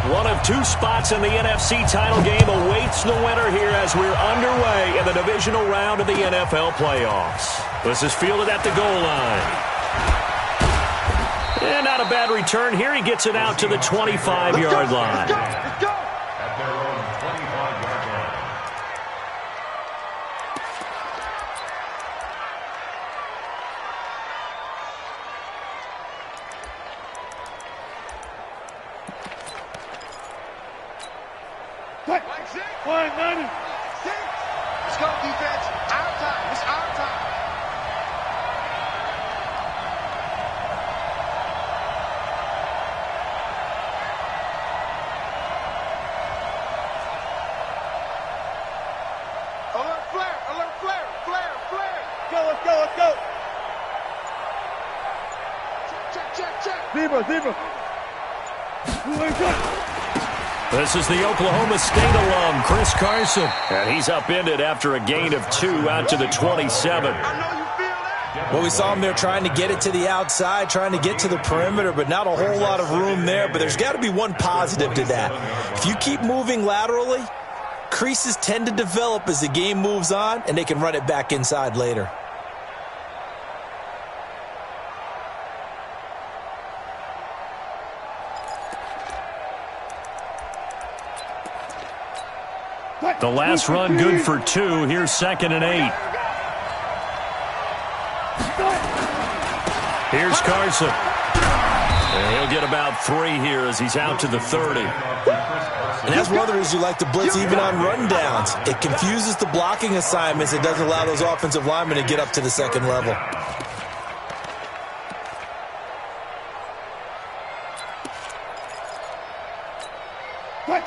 One of two spots in the NFC title game awaits the winner here as we're underway in the divisional round of the NFL playoffs. This is fielded at the goal line. And not a bad return here. He gets it out to the 25-yard line. Let's go. At their own 25-yard line. Let's go, defense. Our time. It's our time. Alert flare. Alert flare. Flare. Flare. Let's go. Check. Zebra. This is the Oklahoma State alum, Chris Carson. And he's upended after a gain of 2 out to the 27. I know you feel that. Well, we saw him there trying to get it to the outside, trying to get to the perimeter, but not a whole lot of room there. But there's got to be one positive to that. If you keep moving laterally, creases tend to develop as the game moves on, and they can run it back inside later. The last run good for 2. Here's 2nd and 8. Here's Carson. And he'll get about 3 here as he's out to the 30. And that's one of the reasons you like to blitz even on rundowns. It confuses the blocking assignments. It doesn't allow those offensive linemen to get up to the second level.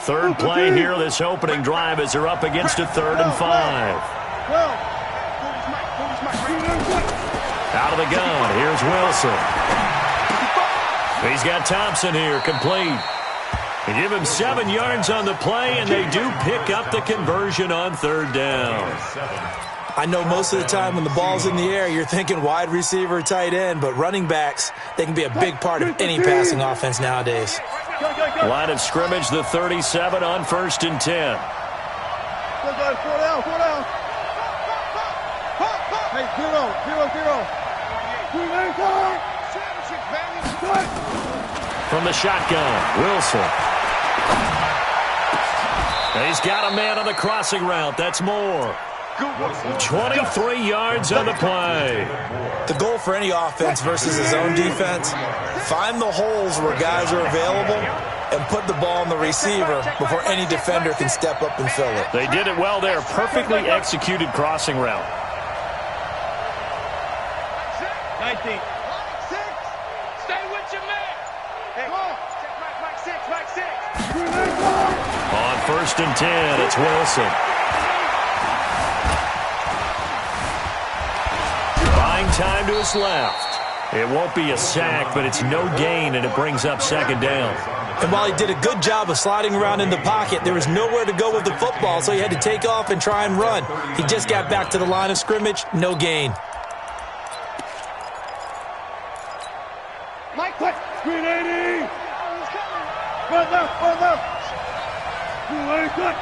Third play here, this opening drive as they're up against a 3rd and 5. Out of the gun, here's Wilson. He's got Thompson here, complete. They give him 7 yards on the play, and they do pick up the conversion on 3rd down. I know most of the time when the ball's in the air, you're thinking wide receiver, tight end, but running backs, they can be a big part of any passing offense nowadays. Line of scrimmage, the 37 on 1st and 10. Go down. Hey, 0. From the shotgun, Wilson. And he's got a man on the crossing route. That's Moore. 23 yards on the play. The goal for any offense versus his own defense, find the holes where guys are available and put the ball on the receiver before any defender can step up and fill it. They did it well there. Perfectly executed crossing route. 19. Stay with your man. Hey, come on. Check Mike 6. On 1st and 10, it's Wilson. Buying time to his left. It won't be a sack, but it's no gain, and it brings up 2nd down. And while he did a good job of sliding around in the pocket, there was nowhere to go with the football, so he had to take off and try and run. He just got back to the line of scrimmage, no gain. Mike, quick. 380. Run left. 280.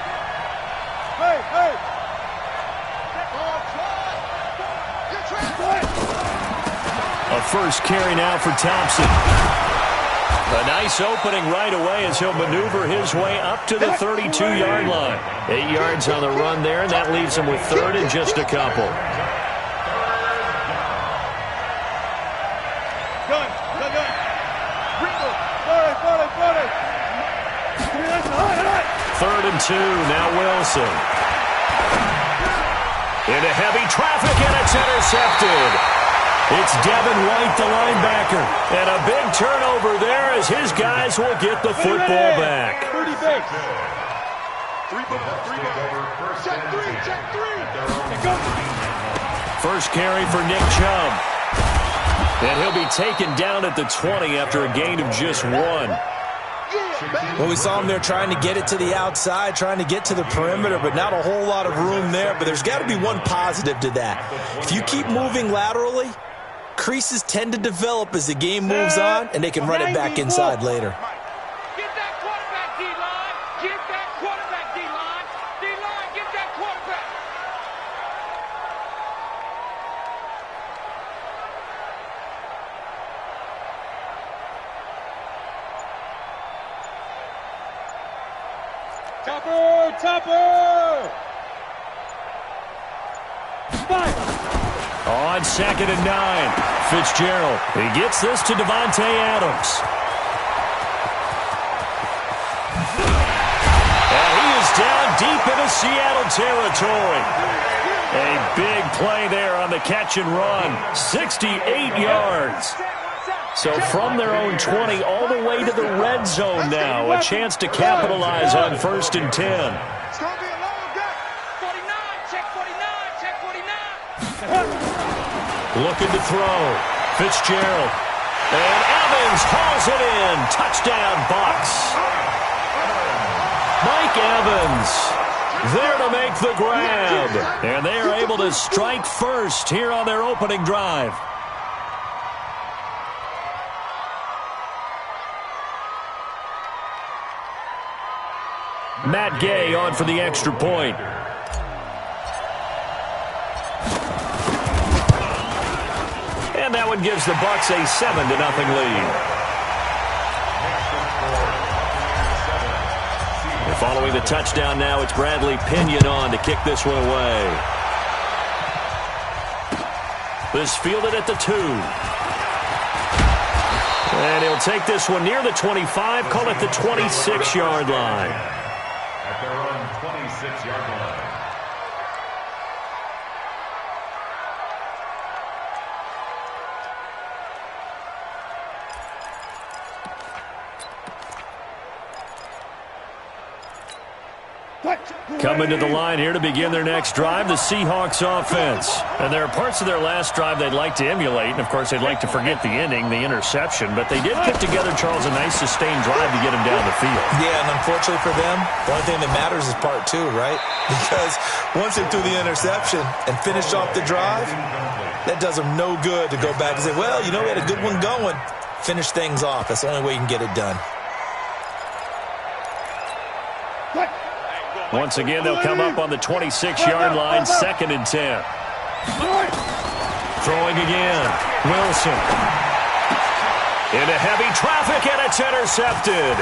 Hey. A first carry now for Thompson. A nice opening right away as he'll maneuver his way up to the 32-yard line. 8 yards on the run there, and that leaves him with 3rd and just a couple. Gun. 3rd and 2, now Wilson. Into heavy traffic, and it's intercepted. It's Devin White, the linebacker. And a big turnover there as his guys will get the football back. 30 base. Check three. First carry for Nick Chubb. And he'll be taken down at the 20 after a gain of just 1. Well, we saw him there trying to get it to the outside, trying to get to the perimeter, but not a whole lot of room there. But there's got to be one positive to that. If you keep moving laterally, creases tend to develop as the game moves on, and they can run it back inside later. Get that quarterback, D. Topper! Topper! On 2nd and 9, Fitzgerald. He gets this to Davante Adams. And he is down deep into Seattle territory. A big play there on the catch and run. 68 yards. So from their own 20 all the way to the red zone now. A chance to capitalize on 1st and 10. It's going to be a long day. 49, check 49, check 49. Looking to throw. Fitzgerald. And Evans hauls it in. Touchdown, Bucs. Mike Evans there to make the grab. And they are able to strike first here on their opening drive. Matt Gay on for the extra point. And that one gives the Bucs a 7-0 lead. And following the touchdown now, it's Bradley Pinion on to kick this one away. This fielded at the 2. And he'll take this one near the 25, call it the 26-yard line. At their own 26-yard line. Coming to the line here to begin their next drive, the Seahawks offense. And there are parts of their last drive they'd like to emulate, and of course they'd like to forget the ending, the interception, but they did put together, Charles, a nice sustained drive to get them down the field. Yeah, and unfortunately for them, the only thing that matters is part 2, right? Because once they threw the interception and finished off the drive, that does them no good to go back and say, well, you know, we had a good one going. Finish things off. That's the only way you can get it done. Once again, they'll come up on the 26-yard line, 2nd and 10. Throwing again. Wilson. Into heavy traffic, and it's intercepted.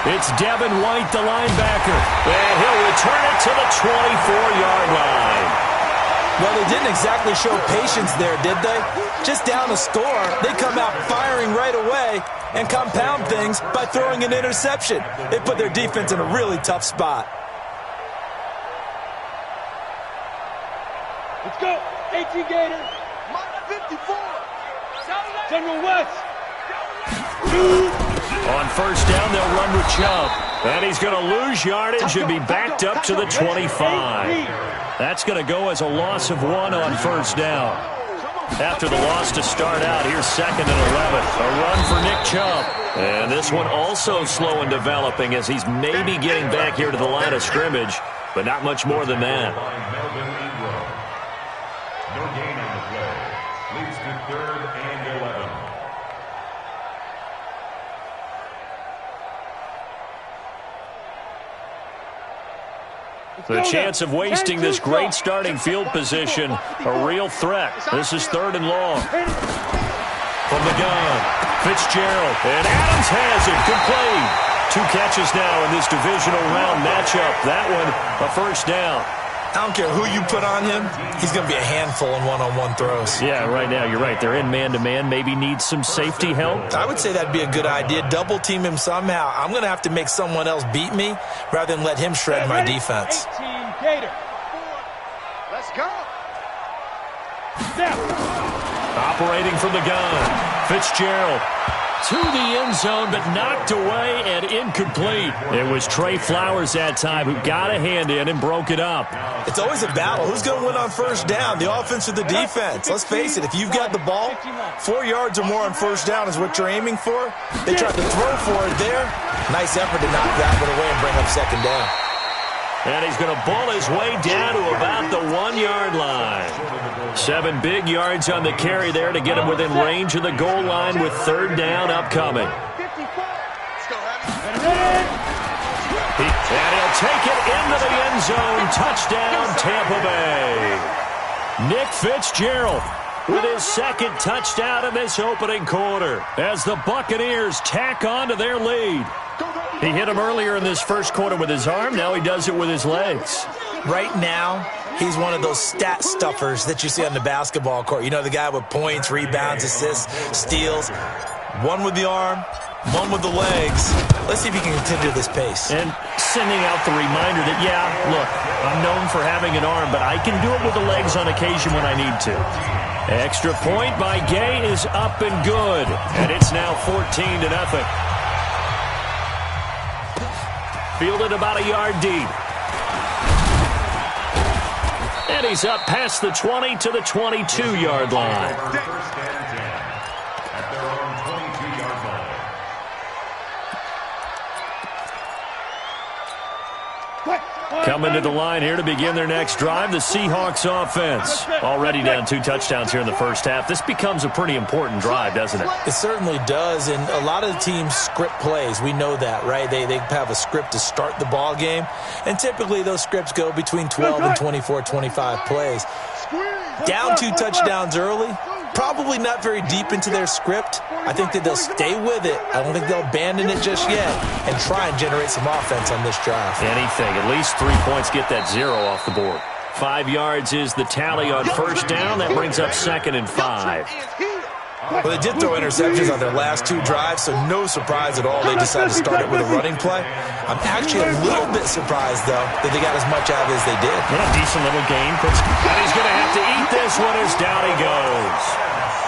It's Devin White, the linebacker. And he'll return it to the 24-yard line. Well, they didn't exactly show patience there, did they? Just down a score, they come out firing right away and compound things by throwing an interception. They put their defense in a really tough spot. Let's go. 18 Gator. 54. General West. On 1st down, they'll run with Chubb. And he's going to lose yardage and be backed up to the 25. That's going to go as a loss of 1 on 1st down. After the loss to start out, here's 2nd and 11. A run for Nick Chubb. And this one also slow in developing as he's maybe getting back here to the line of scrimmage, but not much more than that. No gain on the play. Leads to 3rd and 11. The chance of wasting this great starting field position, a real threat. This is 3rd and long. From the gun, Fitzgerald, and Adams has it, complete. 2 catches now in this divisional round matchup. That one, a 1st down. I don't care who you put on him, he's going to be a handful in one-on-one throws. Yeah, right now, you're right. They're in man-to-man, maybe needs some safety help. I would say that'd be a good idea. Double team him somehow. I'm going to have to make someone else beat me rather than let him shred my defense. 18 Gator. Let's go. Snap. Operating from the gun, Fitzgerald. To the end zone, but knocked away and incomplete. It was Trey Flowers that time who got a hand in and broke it up. It's always a battle. Who's going to win on 1st down, the offense or the defense? Let's face it, if you've got the ball, 4 yards or more on 1st down is what you're aiming for. They tried to throw for it there. Nice effort to knock that one away and bring up 2nd down. And he's going to ball his way down to about the 1-yard line. 7 big yards on the carry there to get him within range of the goal line with 3rd down upcoming. And he'll take it into the end zone. Touchdown, Tampa Bay. Nick Fitzgerald with his 2nd touchdown in this opening quarter as the Buccaneers tack on to their lead. He hit him earlier in this first quarter with his arm. Now he does it with his legs. Right now, he's one of those stat stuffers that you see on the basketball court. You know, the guy with points, rebounds, assists, steals. One with the arm, one with the legs. Let's see if he can continue this pace. And sending out the reminder that, yeah, look, I'm known for having an arm, but I can do it with the legs on occasion when I need to. Extra point by Gay is up and good. And it's now 14-0. Fielded about a yard deep. And he's up past the 20 to the 22-yard line. First and 10 at their own 22-yard line. Coming to the line here to begin their next drive, the Seahawks offense. Already down 2 touchdowns here in the first half. This becomes a pretty important drive, doesn't it? It certainly does, and a lot of the teams script plays. We know that, right? They have a script to start the ball game, and typically those scripts go between 12 and 24, 25 plays. Down 2 touchdowns early, probably not very deep into their script. I think that they'll stay with it. I don't think they'll abandon it just yet and try and generate some offense on this drive. Anything. At least 3 points get that 0 off the board. 5 yards is the tally on first down. That brings up 2nd and 5. Well, they did throw interceptions on their last 2 drives, so no surprise at all they decided to start it with a running play. I'm actually a little bit surprised, though, that they got as much out of it as they did. Yeah, decent little gain. And he's going to have to eat this one as down he goes.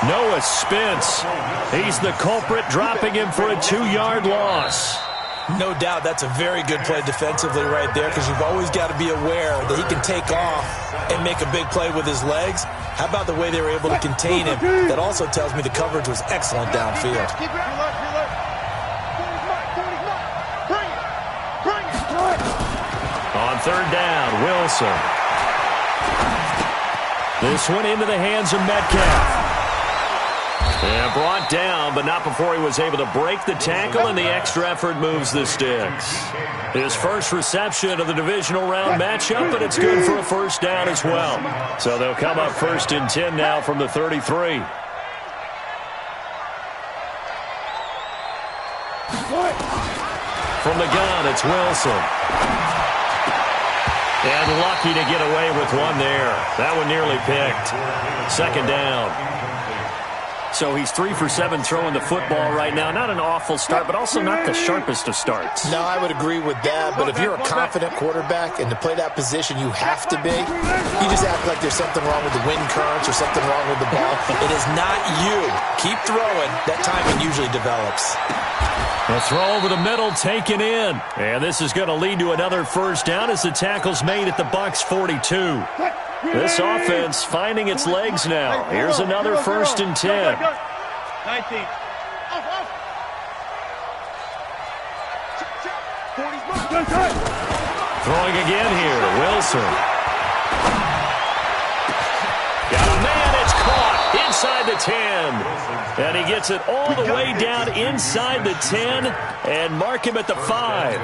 Noah Spence. He's the culprit, dropping him for a 2-yard loss. No doubt that's a very good play defensively right there, because you've always got to be aware that he can take off and make a big play with his legs. How about the way they were able to contain him? That also tells me the coverage was excellent downfield. On 3rd down, Wilson. This one into the hands of Metcalf. And brought down, but not before he was able to break the tackle, and the extra effort moves the sticks. His first reception of the divisional round matchup, but it's good for a first down as well. So they'll come up 1st and 10 now from the 33. From the gun, it's Wilson. And lucky to get away with one there. That one nearly picked. 2nd down. So he's 3 for 7 throwing the football right now. Not an awful start, but also not the sharpest of starts. No, I would agree with that. But if you're a confident quarterback and to play that position you have to be, you just act like there's something wrong with the wind currents or something wrong with the ball. It is not you. Keep throwing. That timing usually develops. A throw over the middle taken in. And this is going to lead to another first down as the tackle's made at the Bucs 42. This offense finding its legs now. Here's another 1st and 10. 19. Throwing again here, Wilson. Got a man, it's caught inside the 10. And he gets it all the way down inside the 10 and mark him at the 5.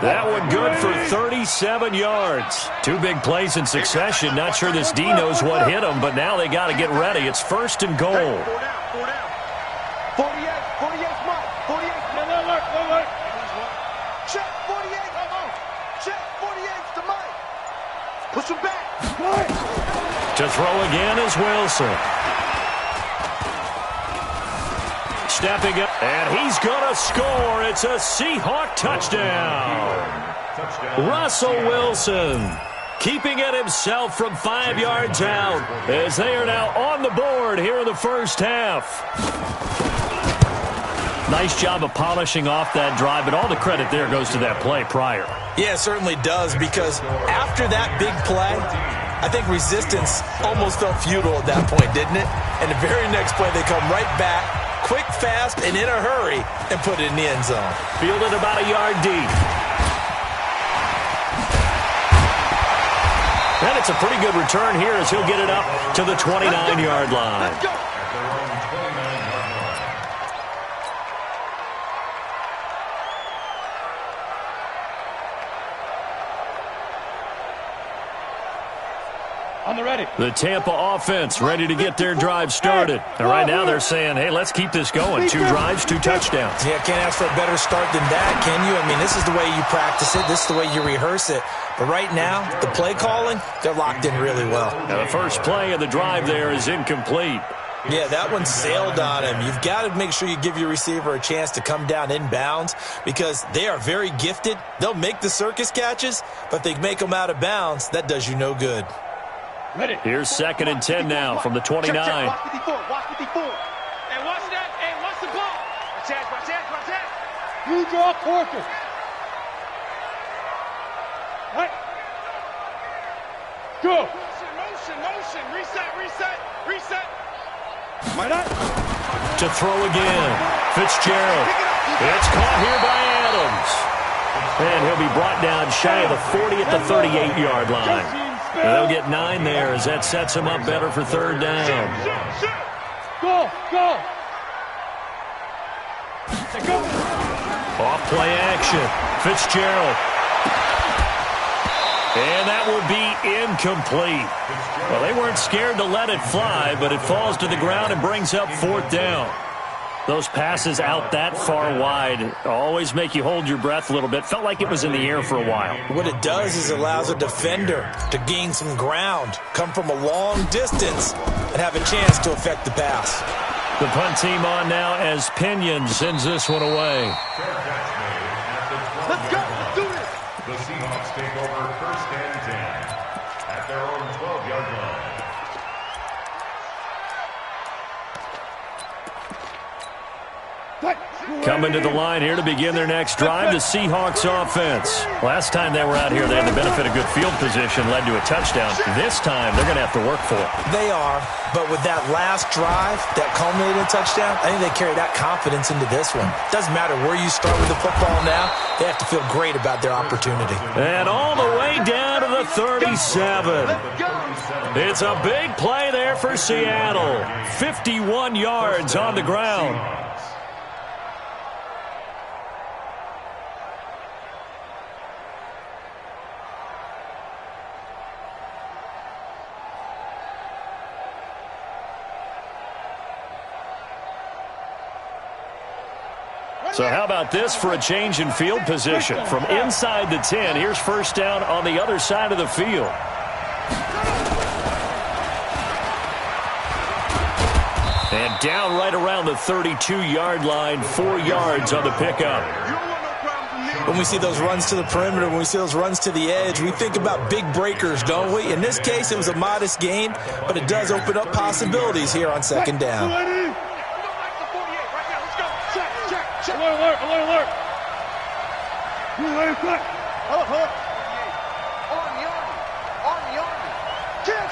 That one good for 37 yards. 2 big plays in succession. Not sure this D knows what hit him, but now they got to get ready. It's 1st and goal. 4 down. 48, Mike. 48. Look. Check 48. Check 48 to Mike. Push him back. To throw again is Wilson. Stepping up, and he's going to score. It's a Seahawk touchdown. Russell Wilson keeping it himself from 5 yards out as they are now on the board here in the first half. Nice job of polishing off that drive, but all the credit there goes to that play prior. Yeah, it certainly does, because after that big play, I think resistance almost felt futile at that point, didn't it? And the very next play, they come right back, quick, fast, and in a hurry, and put it in the end zone. Fielded about a yard deep. And it's a pretty good return here as he'll get it up to the 29-yard line. On the ready. The Tampa offense ready to get their drive started. And right now they're saying, hey, let's keep this going. 2 drives, 2 touchdowns. Yeah, can't ask for a better start than that, can you? I mean, this is the way you practice it. This is the way you rehearse it. But right now, the play calling, they're locked in really well. Now the first play of the drive there is incomplete. Yeah, that one sailed on him. You've got to make sure you give your receiver a chance to come down inbounds because they are very gifted. They'll make the circus catches, but if they make them out of bounds, that does you no good. Ready. Here's 2nd and 10 now from the 29. Watch 54. Watch 54. Hey, watch that. Hey, watch the ball. Watch that. You draw Porter. Right. Go. Motion. Reset. Why not? To throw again. Fitzgerald. It's caught here by Adams. And he'll be brought down shy of the 40 at the 38-yard line. And they'll get 9 there as that sets him up better for 3rd down. Go. Off play action. Fitzgerald. And that will be incomplete. Well, they weren't scared to let it fly, but it falls to the ground and brings up 4th down. Those passes out that far wide always make you hold your breath a little bit. Felt like it was in the air for a while. What it does is it allows a defender to gain some ground, come from a long distance, and have a chance to affect the pass. The punt team on now as Pinion sends this one away. Let's go. Let's do this. The Seahawks take over 1st and 10 at their own 12-yard line. Coming to the line here to begin their next drive, the Seahawks offense. Last time they were out here, they had the benefit of good field position, led to a touchdown. This time, they're going to have to work for it. They are, but with that last drive, that culminated in a touchdown, I think they carry that confidence into this one. Doesn't matter where you start with the football now, they have to feel great about their opportunity. And all the way down to the 37. It's a big play there for Seattle. 51 yards on the ground. So how about this for a change in field position? From inside the 10, here's 1st down on the other side of the field. And down right around the 32-yard line, 4 yards on the pickup. When we see those runs to the perimeter, when we see those runs to the edge, we think about big breakers, don't we? In this case, it was a modest gain, but it does open up possibilities here on 2nd down. Alert. Hold up. On the army. Kill.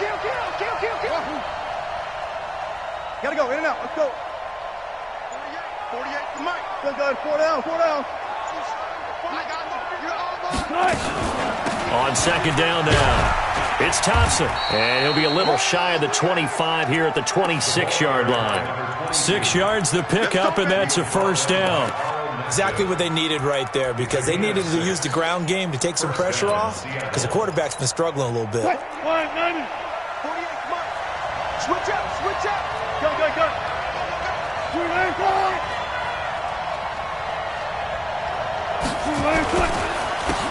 Gotta go, in and out. Let's go. 48 to Mike. Good. 4 down. On 2nd down now, it's Thompson. And he'll be a little shy of the 25 here at the 26-yard line. 6 yards the pickup, and that's a 1st down. Exactly what they needed right there because they needed to use the ground game to take some pressure off because the quarterback's been struggling a little bit. 48 Mike. Switch out. Go.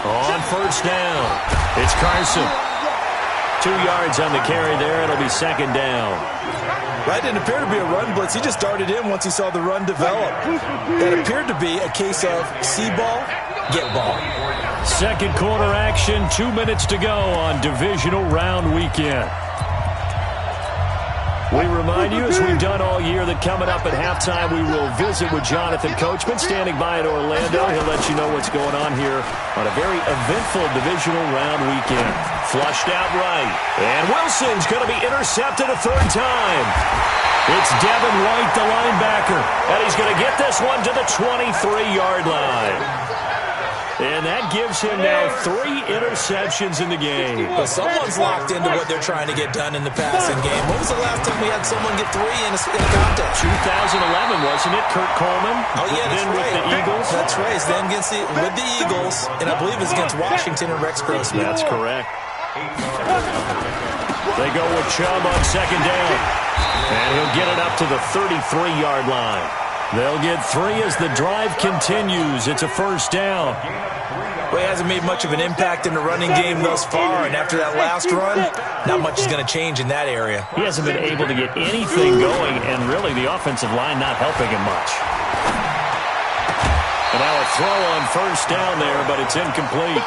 On 1st down, it's Carson. 2 yards on the carry there. It'll be 2nd down. That didn't appear to be a run blitz. He just darted in once he saw the run develop. That appeared to be a case of see ball, get ball. 2nd quarter action, 2 minutes to go on divisional round weekend. We remind you, as we've done all year, that coming up at halftime, we will visit with Jonathan Coachman, standing by at Orlando. He'll let you know what's going on here on a very eventful divisional round weekend. Flushed out right. And Wilson's going to be intercepted a 3rd time. It's Devin White, the linebacker. And he's going to get this one to the 23-yard line. And that gives him now 3 interceptions in the game. But someone's locked into what they're trying to get done in the passing game. When was the last time we had someone get 3 in a contest? 2011, wasn't it? Kurt Coleman. Oh, yeah, that's then right. with the Eagles. That's right. It's then with the Eagles, and I believe it's against Washington and Rex Grossman. That's correct. They go with Chubb on second down. And he'll get it up to the 33-yard line. They'll get 3 as the drive continues. It's a first down. Well, he hasn't made much of an impact in the running game thus far, and after that last run, not much is going to change in that area. He hasn't been able to get anything going, and really the offensive line not helping him much. And now a throw on first down there, but it's incomplete.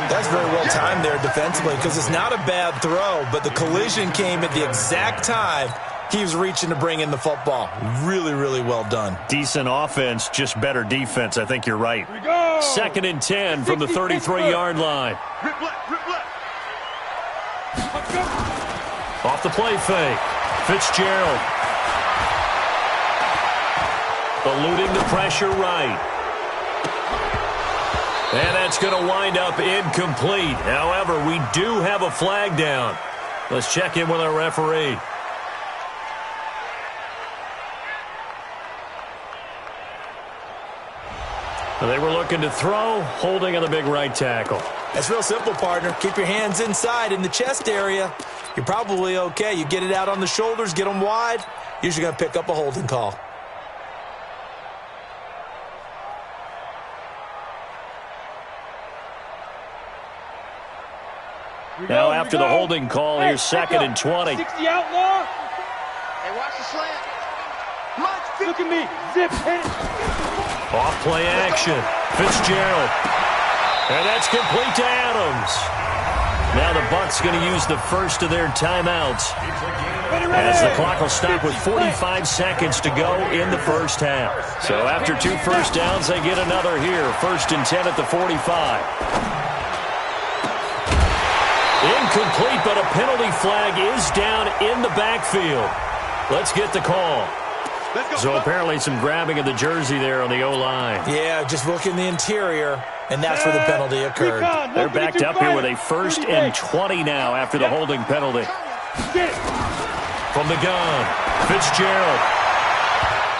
That's very well timed there defensively because it's not a bad throw, but the collision came at the exact time he was reaching to bring in the football. Really, really well done. Decent offense, just better defense. I think you're right. 2nd and 10 from the 33-yard line. Off the play fake. Fitzgerald. Eluding the pressure right. And that's going to wind up incomplete. However, we do have a flag down. Let's check in with our referee. They were looking to throw, holding on the big right tackle. That's real simple, partner. Keep your hands inside in the chest area. You're probably okay. You get it out on the shoulders, get them wide. Usually going to pick up a holding call. Now after the holding call, here's 2nd and 20. 60 outlaw. Hey, watch the slant. Look at me. Zip, hit it. Off play action. Fitzgerald. And that's complete to Adams. Now the Bucs going to use the first of their timeouts as the clock will stop with 45 seconds to go in the first half. So after 2 first downs, they get another here. 1st and 10 at the 45. Incomplete, but a penalty flag is down in the backfield. Let's get the call. So apparently some grabbing of the jersey there on the O-line. Yeah, just look in the interior, and that's where the penalty occurred. They're backed up here with a 1st and 20 now after the holding penalty. From the gun, Fitzgerald.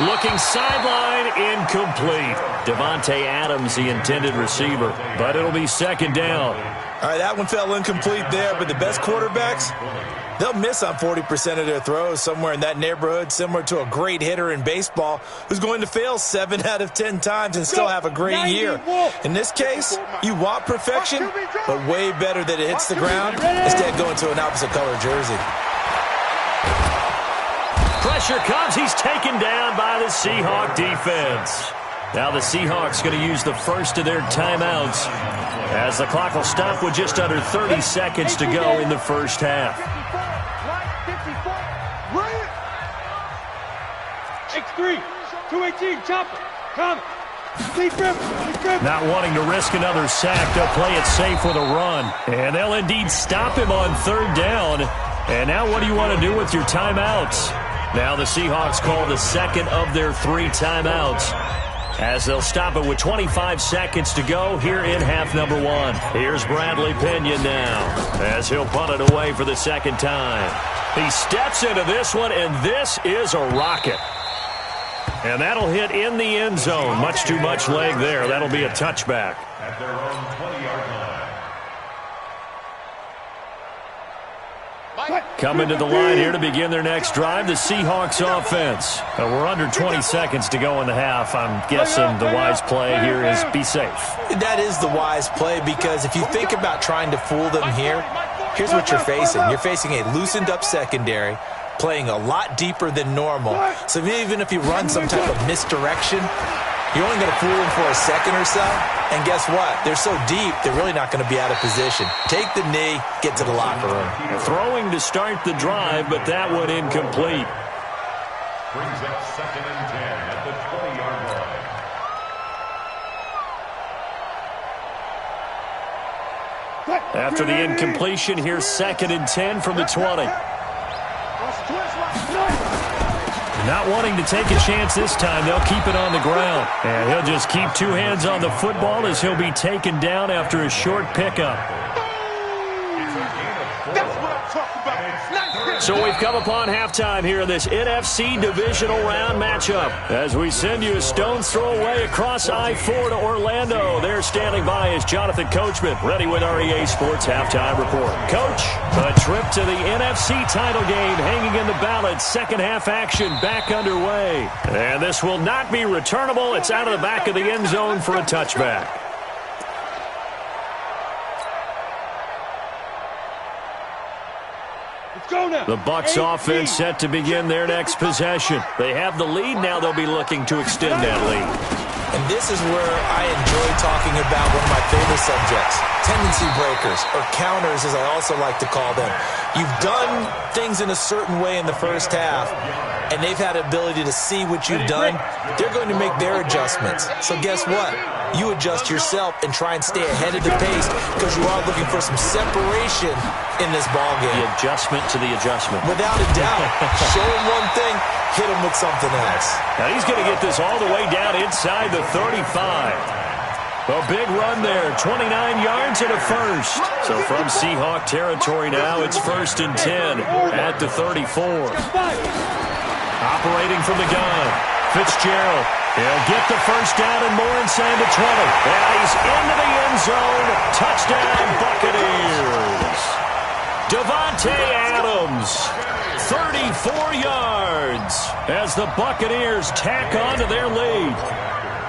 Looking sideline, incomplete. Davante Adams, the intended receiver, but it'll be 2nd down. All right, that one fell incomplete there, but the best quarterbacks, they'll miss on 40% of their throws, somewhere in that neighborhood, similar to a great hitter in baseball who's going to fail 7 out of 10 times and still have a great year. In this case, you want perfection, but way better that it hits the ground instead of going to an opposite color jersey. Pressure comes. He's taken down by the Seahawk defense. Now the Seahawks going to use the first of their timeouts as the clock will stop with just under 30 seconds to go in the first half. X3, 218, chopper, come. Not wanting to risk another sack, they'll play it safe with a run. And they'll indeed stop him on 3rd down. And now what do you want to do with your timeouts? Now the Seahawks call the 2nd of their 3 timeouts as they'll stop it with 25 seconds to go here in half number 1. Here's Bradley Pena now as he'll punt it away for the 2nd time. He steps into this one, and this is a rocket. And that'll hit in the end zone. Much too much leg there. That'll be a touchback. At their own 20-yard line. Coming to the line here to begin their next drive, the Seahawks offense. We're under 20 seconds to go in the half. I'm guessing the wise play here is be safe. That is the wise play because if you think about trying to fool them here, here's what you're facing. You're facing a loosened up secondary, playing a lot deeper than normal. So even if you run some type of misdirection, you're only going to fool them for a second or so. And guess what? They're so deep, they're really not going to be out of position. Take the knee, get to the locker room. Throwing to start the drive, but that one incomplete. Brings up 2nd and 10 at the 20-yard line. After the incompletion, here's 2nd and 10 from the 20. Not wanting to take a chance this time, they'll keep it on the ground. And he'll just keep 2 hands on the football as he'll be taken down after a short pickup. So we've come upon halftime here in this NFC divisional round matchup. As we send you a stone's throw away across I-4 to Orlando. There standing by is Jonathan Coachman, ready with our EA Sports halftime report. Coach, a trip to the NFC title game hanging in the balance. Second half action back underway. And this will not be returnable. It's out of the back of the end zone for a touchback. The Bucs offense set to begin their next possession. They have the lead. Now they'll be looking to extend that lead. And this is where I enjoy talking about one of my favorite subjects, tendency breakers, or counters as I also like to call them. You've done things in a certain way in the first half, and they've had the ability to see what you've done. They're going to make their adjustments. So guess what? You adjust yourself and try and stay ahead of the pace because you are looking for some separation in this ball game. The adjustment to the adjustment. Without a doubt. Show him one thing, hit him with something else. Now he's going to get this all the way down inside the 35. A big run there, 29 yards and a first. So from Seahawk territory now, it's 1st and 10 at the 34. Operating from the gun, Fitzgerald. He'll get the first down and more inside the 20. And he's into the end zone. Touchdown, Buccaneers. Devontae Adams, 34 yards as the Buccaneers tack on to their lead.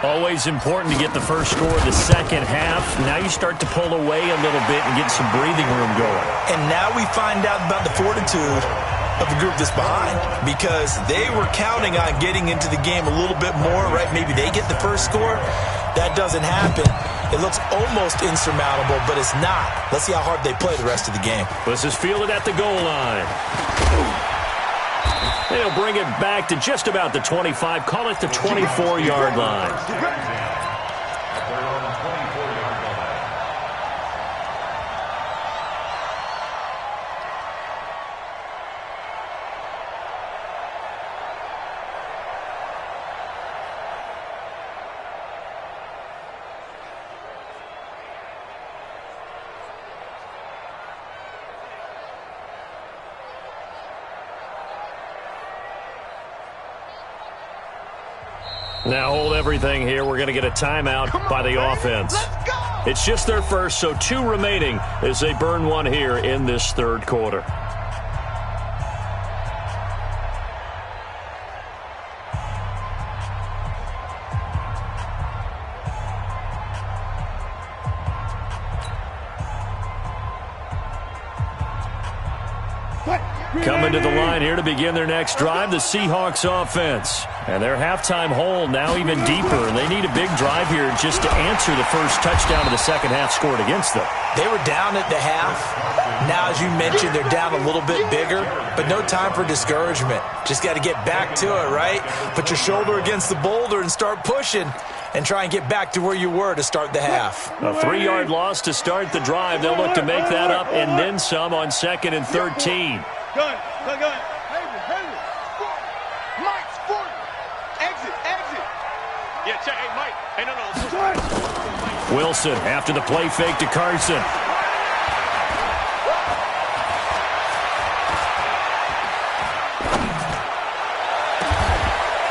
Always important to get the first score of the second half. Now you start to pull away a little bit and get some breathing room going. And now we find out about the fortitude of the group that's behind, because they were counting on getting into the game a little bit more, right? Maybe they get the first score. That doesn't happen. It looks almost insurmountable, but it's not. Let's see how hard they play the rest of the game. This is fielded at the goal line. They'll bring it back to just about the 25. Call it the 24-yard line. Now hold everything here. We're going to get a timeout by the offense. It's just their first, so 2 remaining as they burn one here in this third quarter. Coming to the line here to begin their next drive, the Seahawks offense. And their halftime hole now even deeper, and they need a big drive here just to answer the first touchdown of the second half scored against them. They were down at the half. Now, as you mentioned, they're down a little bit bigger, but no time for discouragement. Just got to get back to it, right? Put your shoulder against the boulder and start pushing and try and get back to where you were to start the half. A 3-yard loss to start the drive. They'll look to make that up and then some on 2nd and 13. Gun. Mike's 40. Exit. Yeah, check. Hey, Mike. Hey, no. Wilson after the play fake to Carson.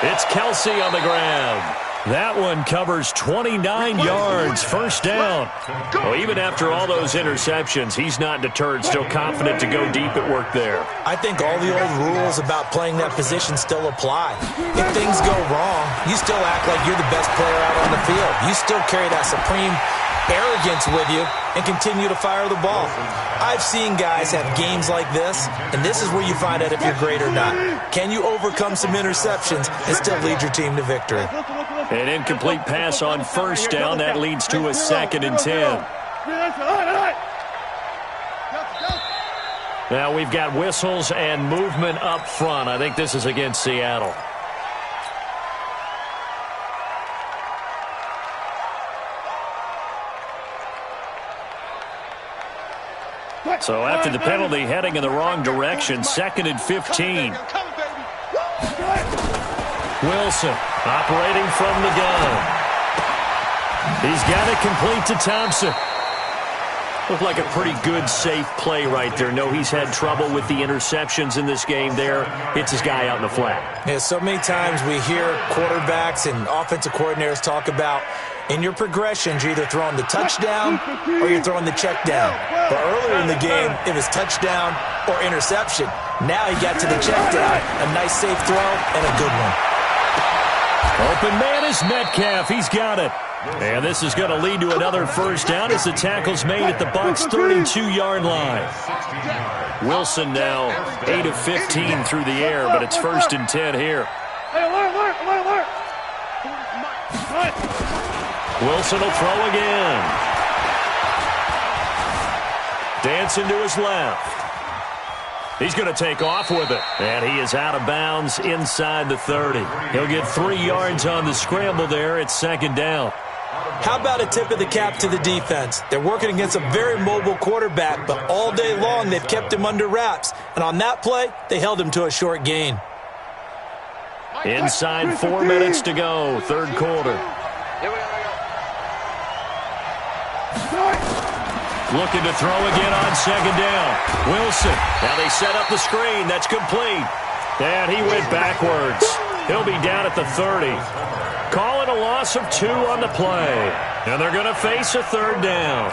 It's Kelsey on the ground. That one covers 29 yards, first down. Well, even after all those interceptions, he's not deterred, still confident to go deep at work there. I think all the old rules about playing that position still apply. If things go wrong, you still act like you're the best player out on the field. You still carry that supreme arrogance with you and continue to fire the ball. I've seen guys have games like this, and this is where you find out if you're great or not. Can you overcome some interceptions and still lead your team to victory? An incomplete pass on first down. That leads to a 2nd and 10. Now we've got whistles and movement up front. I think this is against Seattle. So after the penalty, heading in the wrong direction, 2nd and 15. Wilson operating from the gun. He's got it complete to Thompson. Looked like a pretty good, safe play right there. No, he's had trouble with the interceptions in this game there. Hits his guy out in the flat. Yeah, so many times we hear quarterbacks and offensive coordinators talk about in your progressions, you're either throwing the touchdown or you're throwing the check down. But earlier in the game, it was touchdown or interception. Now he got to the check down. A nice, safe throw and a good one. Open man is Metcalf. He's got it. And this is going to lead to another first down as the tackle's made at the Bucs' 32-yard line. Wilson now 8 of 15 through the air, but it's 1st and 10 here. Wilson will throw again. Dancing to his left. He's going to take off with it. And he is out of bounds inside the 30. He'll get 3 yards on the scramble there. It's 2nd down. How about a tip of the cap to the defense? They're working against a very mobile quarterback, but all day long they've kept him under wraps. And on that play, they held him to a short gain. Inside 4 minutes to go, 3rd quarter. Looking to throw again on 2nd down. Wilson. Now they set up the screen. That's complete. And he went backwards. He'll be down at the 30. Calling a loss of 2 on the play. And they're going to face a 3rd down.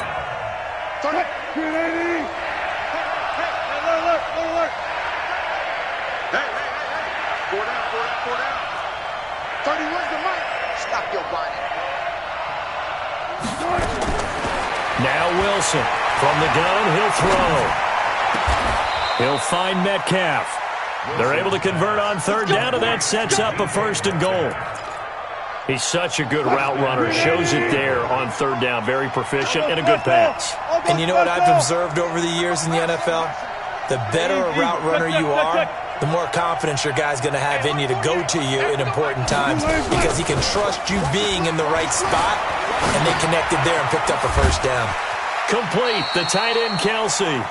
Stop your whining. Now Wilson. From the gun, he'll throw. He'll find Metcalf. They're able to convert on 3rd down, and that sets up a 1st and goal. He's such a good route runner. Shows it there on 3rd down. Very proficient and a good pass. And you know what I've observed over the years in the NFL? The better a route runner you are, the more confidence your guy's going to have in you to go to you in important times because he can trust you being in the right spot, and they connected there and picked up a 1st down. Complete. The tight end, Kelsey.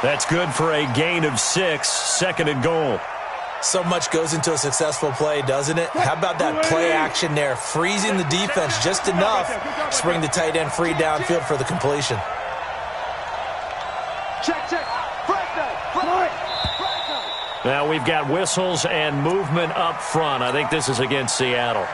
That's good for a gain of 6, 2nd and goal. So much goes into a successful play, doesn't it? How about that play action there, freezing the defense just enough to bring the tight end free downfield for the completion. Check. Now we've got whistles and movement up front. I think this is against Seattle.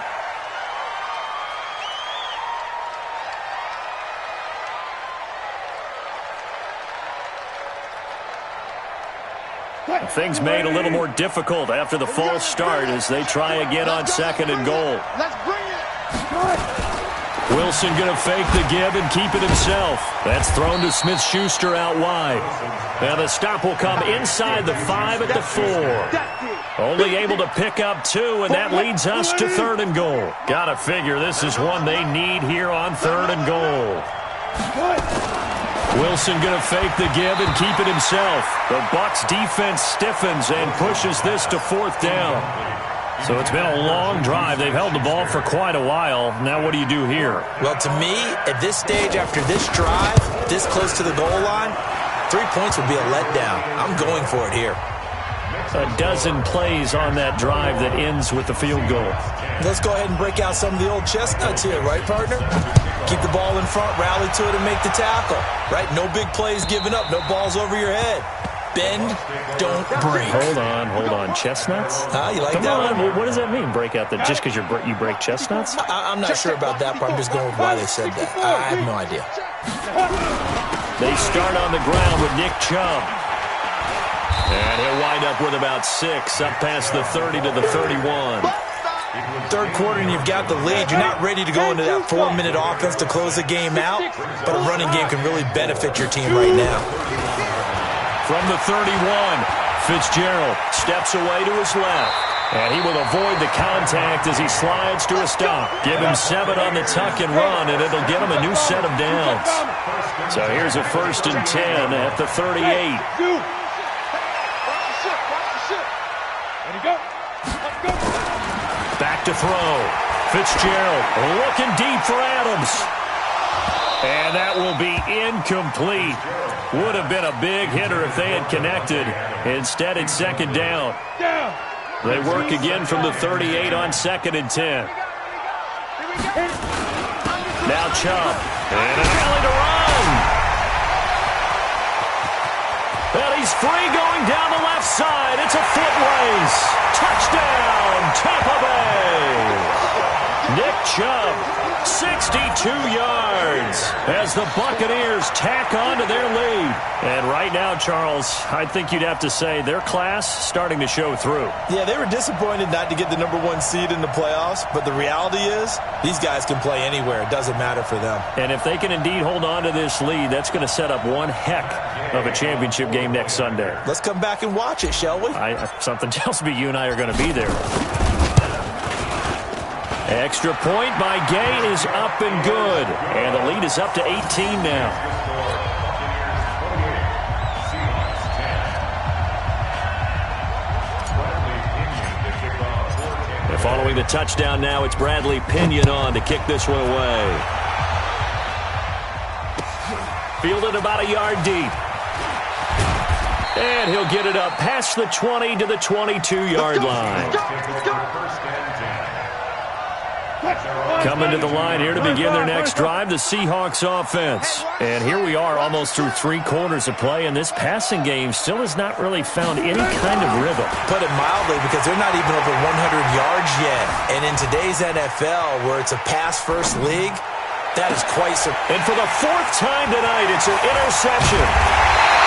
Things made a little more difficult after the false start as they try again on 2nd and goal. Let's bring it. Wilson going to fake the give and keep it himself. That's thrown to Smith-Schuster out wide. Now the stop will come inside the 5 at the 4. Only able to pick up 2, and that leads us to 3rd and goal. Gotta figure this is one they need here on 3rd and goal. Wilson going to fake the give and keep it himself. The Bucs defense stiffens and pushes this to 4th down. So it's been a long drive. They've held the ball for quite a while. Now what do you do here? Well, to me, at this stage, after this drive, this close to the goal line, 3 points would be a letdown. I'm going for it here. A dozen plays on that drive that ends with the field goal. Let's go ahead and break out some of the old chestnuts here, right, partner? Keep the ball in front, rally to it, and make the tackle. Right? No big plays given up, no balls over your head. Bend, don't break. Hold on. Chestnuts? You like Come that on. one? What does that mean, break out the just because you break chestnuts? I'm not sure about that part. I'm just going with why they said that. I have no idea. They start on the ground with Nick Chubb. And he'll wind up with about 6, up past the 30 to the 31. 3rd quarter and you've got the lead. You're not ready to go into that 4-minute offense to close the game out, but a running game can really benefit your team right now. From the 31, Fitzgerald steps away to his left. And he will avoid the contact as he slides to a stop. Give him 7 on the tuck and run, and it'll give him a new set of downs. So here's a 1st and 10 at the 38. Back to throw. Fitzgerald looking deep for Adams. And that will be incomplete. Would have been a big hitter if they had connected. Instead, it's 2nd down. They work again from the 38 on 2nd and 10. Now Chubb. And an alley to run. And he's free going down the left side. It's a foot race. Touchdown, Tampa Bay. Nick Chubb, 62 yards as the Buccaneers tack on to their lead. And right now, Charles, I think you'd have to say their class starting to show through. Yeah, they were disappointed not to get the #1 seed in the playoffs, but the reality is these guys can play anywhere. It doesn't matter for them. And if they can indeed hold on to this lead, that's going to set up one heck of a championship game next Sunday. Let's come back and watch it, shall we? Something tells me you and I are going to be there. Extra point by Gay is up and good. And the lead is up to 18 now. And following the touchdown now, it's Bradley Pinion on to kick this one away. Fielded about a yard deep. And he'll get it up past the 20 to the 22-yard line. Coming to the line here to begin their next drive, the Seahawks offense. And here we are almost through 3 quarters of play, and this passing game still has not really found any kind of rhythm. Put it mildly, because they're not even over 100 yards yet. And in today's NFL, where it's a pass-first league, that is quite surprising. And for the 4th time tonight, it's an interception.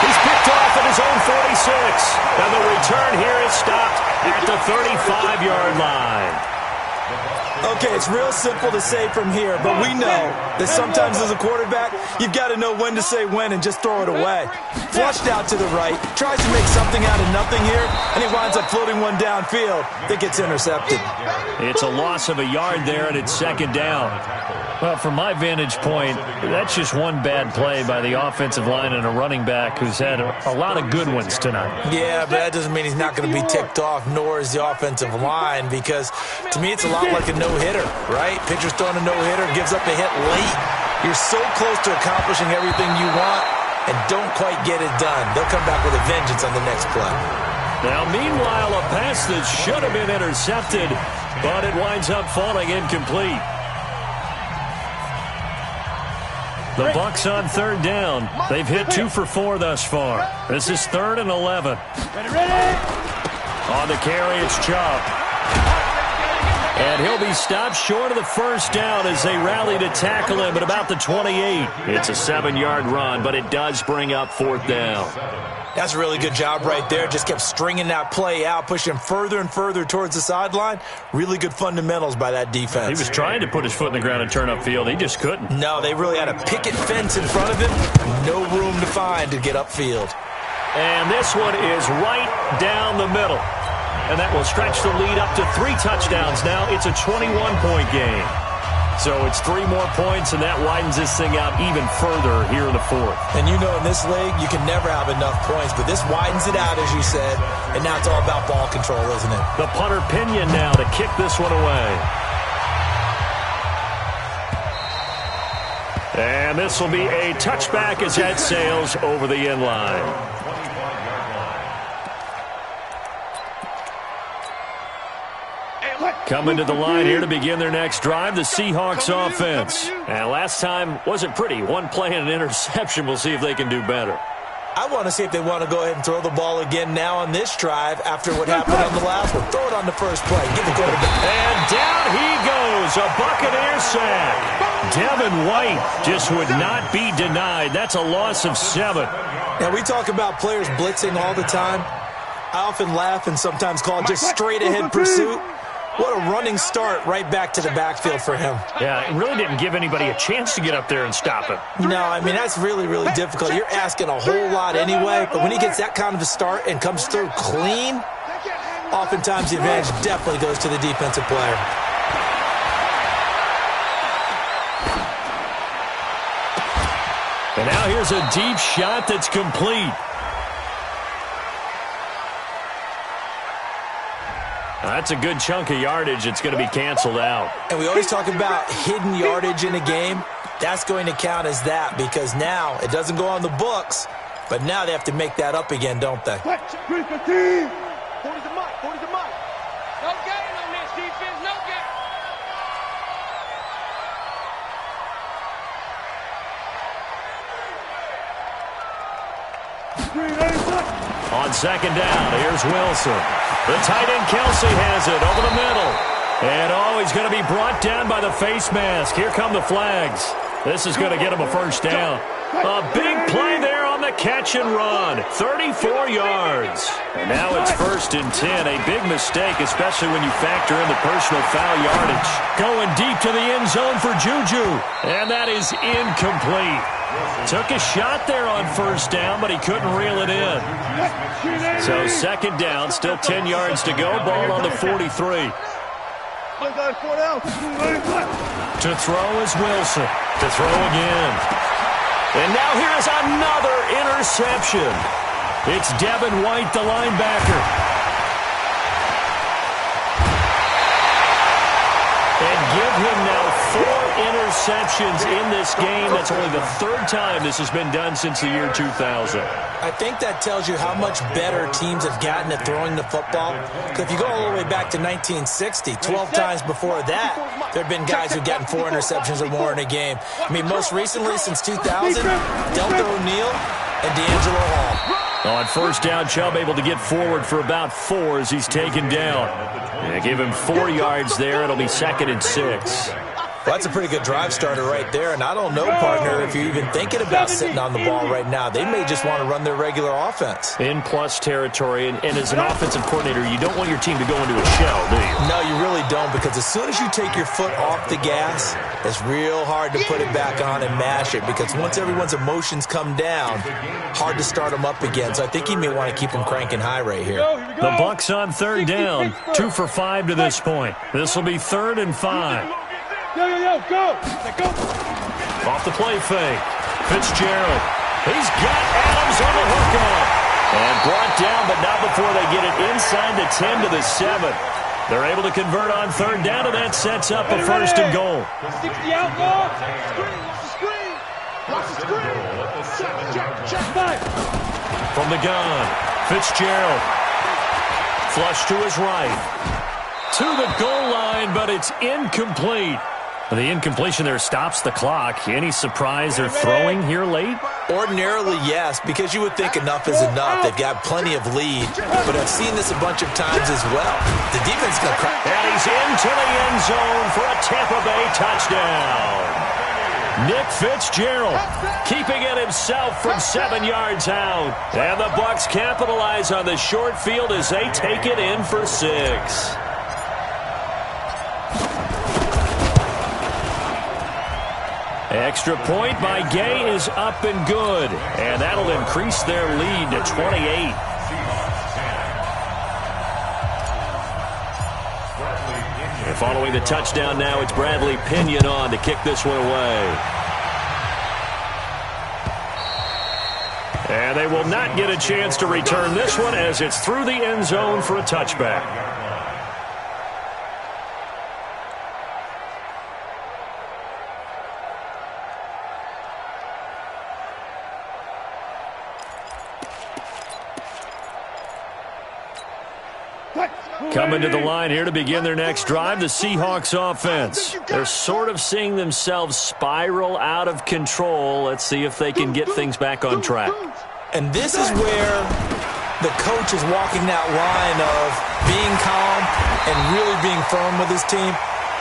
He's picked off at his own 46. And the return here is stopped at the 35-yard line. Okay, it's real simple to say from here, but we know that sometimes as a quarterback, you've got to know when to say when and just throw it away. Flushed out to the right, tries to make something out of nothing here, and he winds up floating one downfield that gets intercepted. It's a loss of a yard there, and it's 2nd down. Well, from my vantage point, that's just one bad play by the offensive line and a running back who's had a lot of good ones tonight. Yeah, but that doesn't mean he's not going to be ticked off, nor is the offensive line, because to me it's a lot like a no-hitter, right? Pitcher's throwing a no-hitter, gives up a hit late. You're so close to accomplishing everything you want and don't quite get it done. They'll come back with a vengeance on the next play. Now, meanwhile, a pass that should have been intercepted, but it winds up falling incomplete. The Bucs on 3rd down. They've hit 2 for 4 thus far. This is 3rd and 11. On the carry, it's Chubb. And he'll be stopped short of the 1st down as they rally to tackle him at about the 28. It's a 7-yard run, but it does bring up 4th down. That's a really good job right there. Just kept stringing that play out, pushing further and further towards the sideline. Really good fundamentals by that defense. He was trying to put his foot in the ground and turn upfield. He just couldn't. No, they really had a picket fence in front of him. No room to find to get upfield. And this one is right down the middle. And that will stretch the lead up to 3 touchdowns now. It's a 21-point game. So it's 3 more points, and that widens this thing out even further here in the 4th. And you know in this league, you can never have enough points, but this widens it out, as you said, and now it's all about ball control, isn't it? The punter Pinion now to kick this one away. And this will be a touchback as that sails over the end line. Coming to the line here to begin their next drive, the Seahawks offense. And last time wasn't pretty. 1 play and an interception. We'll see if they can do better. I want to see if they want to go ahead and throw the ball again now on this drive after what happened on the last one. Throw it on the first play. Give the quarterback. And down he goes. A Buccaneer sack. Devin White just would not be denied. That's a loss of 7. Now, we talk about players blitzing all the time. I often laugh and sometimes call it just straight-ahead pursuit. What a running start right back to the backfield for him. Yeah, it really didn't give anybody a chance to get up there and stop him. No, I mean, that's really, really difficult. You're asking a whole lot anyway, but when he gets that kind of a start and comes through clean, oftentimes the advantage definitely goes to the defensive player. And now here's a deep shot that's complete. That's a good chunk of yardage. It's going to be canceled out. And we always talk about hidden yardage in a game. That's going to count as that because now it doesn't go on the books, but now they have to make that up again, don't they? 40's the mic. 40's the mic. No gain on this defense. No gain. Green, On second down, here's Wilson. The tight end Kelsey has it over the middle. And, he's going to be brought down by the face mask. Here come the flags. This is going to get him a first down. A big play there on the catch and run. 34 yards. And now it's 1st and 10. A big mistake, especially when you factor in the personal foul yardage. Going deep to the end zone for Juju. And that is incomplete. Took a shot there on first down, but he couldn't reel it in. So second down, still 10 yards to go. Ball on the 43. To throw is Wilson. To throw again. And now here's another interception. It's Devin White, the linebacker. And give him now 4 interceptions in this game. That's only the 3rd time this has been done since the year 2000. I think that tells you how much better teams have gotten at throwing the football. Because if you go all the way back to 1960, 12 times before that, there have been guys who've gotten 4 interceptions or more in a game. I mean, most recently, since 2000, Delta O'Neal and D'Angelo Hall. On first down, Chubb able to get forward for about 4 as he's taken down. Yeah, give him 4 yards there. It'll be 2nd and 6. Well, that's a pretty good drive starter right there. And I don't know, partner, if you're even thinking about sitting on the ball right now. They may just want to run their regular offense. In plus territory. And as an offensive coordinator, you don't want your team to go into a shell, do you? No, you really don't, because as soon as you take your foot off the gas, it's real hard to put it back on and mash it, because once everyone's emotions come down, hard to start them up again. So I think you may want to keep them cranking high right here. The Bucs on 3rd down. 2 for 5 to this point. This will be 3rd and 5. Go! Off the play fake. Fitzgerald. He's got Adams on the hook on. And brought down, but not before they get it inside the 10 to the 7. They're able to convert on 3rd down, and that sets up a 1st and goal. 60 out, ball. Screen. Watch the screen. Check. 5. From the gun, Fitzgerald. Flush to his right. To the goal line, but it's incomplete. The incompletion there stops the clock. Any surprise they're throwing here late? Ordinarily, yes, because you would think enough is enough. They've got plenty of lead, but I've seen this a bunch of times as well. The defense is going to crack. And he's into the end zone for a Tampa Bay touchdown. Nick Fitzgerald keeping it himself from 7 yards out. And the Bucs capitalize on the short field as they take it in for 6. Extra point by Gay is up and good. And that'll increase their lead to 28. And following the touchdown now, it's Bradley Pinion on to kick this one away. And they will not get a chance to return this one as it's through the end zone for a touchback. Coming to the line here to begin their next drive, the Seahawks offense. They're sort of seeing themselves spiral out of control. Let's see if they can get things back on track. And this is where the coach is walking that line of being calm and really being firm with his team.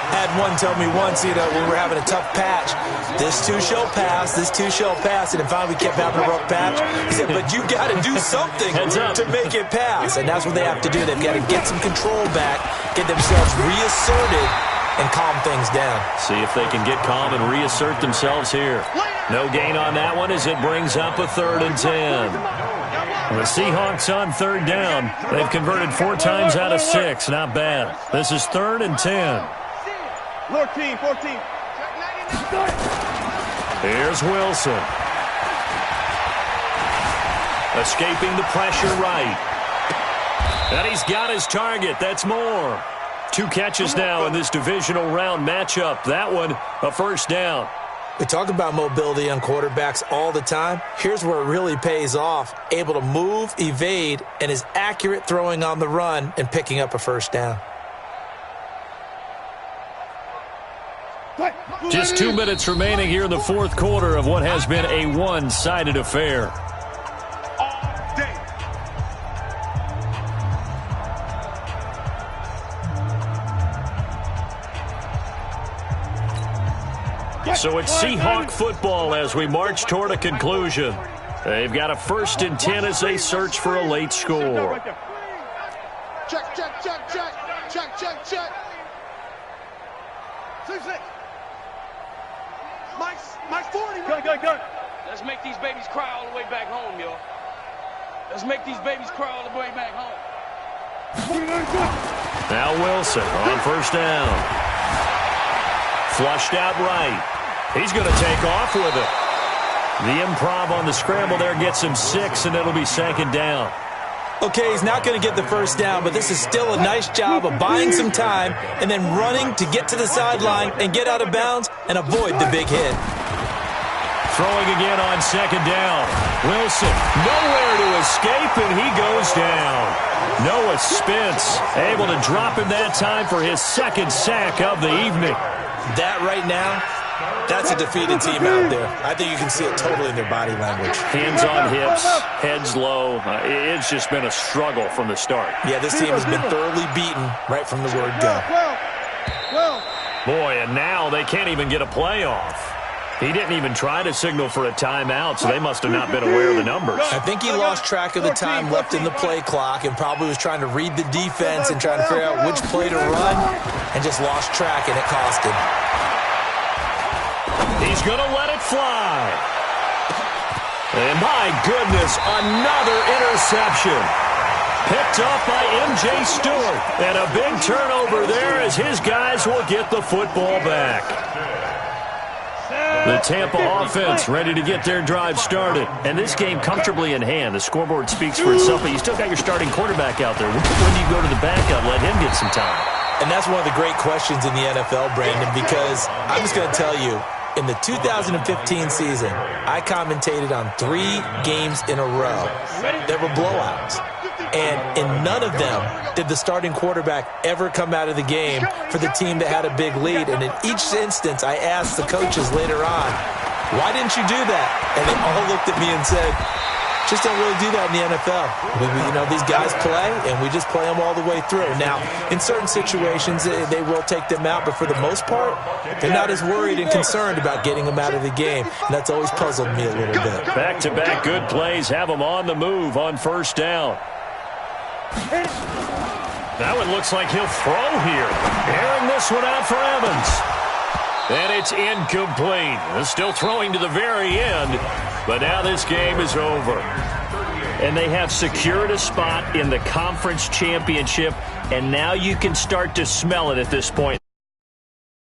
Had one tell me once, when we were having a tough patch, this too shall pass, this too shall pass, and then finally we kept having a rough patch. He said, but you got to do something to make it pass, and that's what they have to do. They've got to get some control back, get themselves reasserted, and calm things down. See if they can get calm and reassert themselves here. No gain on that one as it brings up a 3rd and 10. The Seahawks on 3rd down. They've converted 4 times out of 6. Not bad. This is 3rd and 10. 14. Here's Wilson. Escaping the pressure right. And he's got his target. That's more. 2 catches now in this divisional round matchup. That one, a 1st down. We talk about mobility on quarterbacks all the time. Here's where it really pays off. Able to move, evade, and is accurate throwing on the run and picking up a 1st down. Just 2 minutes remaining here in the 4th quarter of what has been a one-sided affair. So it's Seahawk football as we march toward a conclusion. They've got a 1st and 10 as they search for a late score. Check, check, check, check. Check, check, check. 6-6. Mike's 40. Go. Let's make these babies cry all the way back home, yo. Let's make these babies cry all the way back home. Now Wilson on 1st down. Flushed out right. He's going to take off with it. The improv on the scramble there gets him 6, and it'll be 2nd down. Okay, he's not going to get the 1st down, but this is still a nice job of buying some time and then running to get to the sideline and get out of bounds and avoid the big hit. Throwing again on 2nd down. Wilson nowhere to escape, and he goes down. Noah Spence able to drop him that time for his 2nd sack of the evening. That right now, that's a defeated team out there. I think you can see it totally in their body language. Hands on hips, heads low. It's just been a struggle from the start. Yeah, this team has been thoroughly beaten right from the word go. Boy, and now they can't even get a play off. He didn't even try to signal for a timeout, so they must have not been aware of the numbers. I think he lost track of the time left in the play clock and probably was trying to read the defense and trying to figure out which play to run and just lost track, and it cost him. He's going to let it fly. And my goodness, another interception. Picked off by M.J. Stewart. And a big turnover there as his guys will get the football back. The Tampa offense ready to get their drive started. And this game comfortably in hand. The scoreboard speaks for itself, but you still got your starting quarterback out there. When do you go to the backup, let him get some time? And that's one of the great questions in the NFL, Brandon, because I'm just going to tell you, in the 2015 season, I commentated on 3 games in a row. There were blowouts. And in none of them did the starting quarterback ever come out of the game for the team that had a big lead. And in each instance, I asked the coaches later on, why didn't you do that? And they all looked at me and said, just don't really do that in the NFL. These guys play, and we just play them all the way through. Now, in certain situations, they will take them out, but for the most part, they're not as worried and concerned about getting them out of the game, and that's always puzzled me a little bit. Back-to-back good plays have them on the move on 1st down. That one looks like he'll throw here. Airing this one out for Evans. And it's incomplete. Still throwing to the very end, but now this game is over. And they have secured a spot in the conference championship, and now you can start to smell it at this point.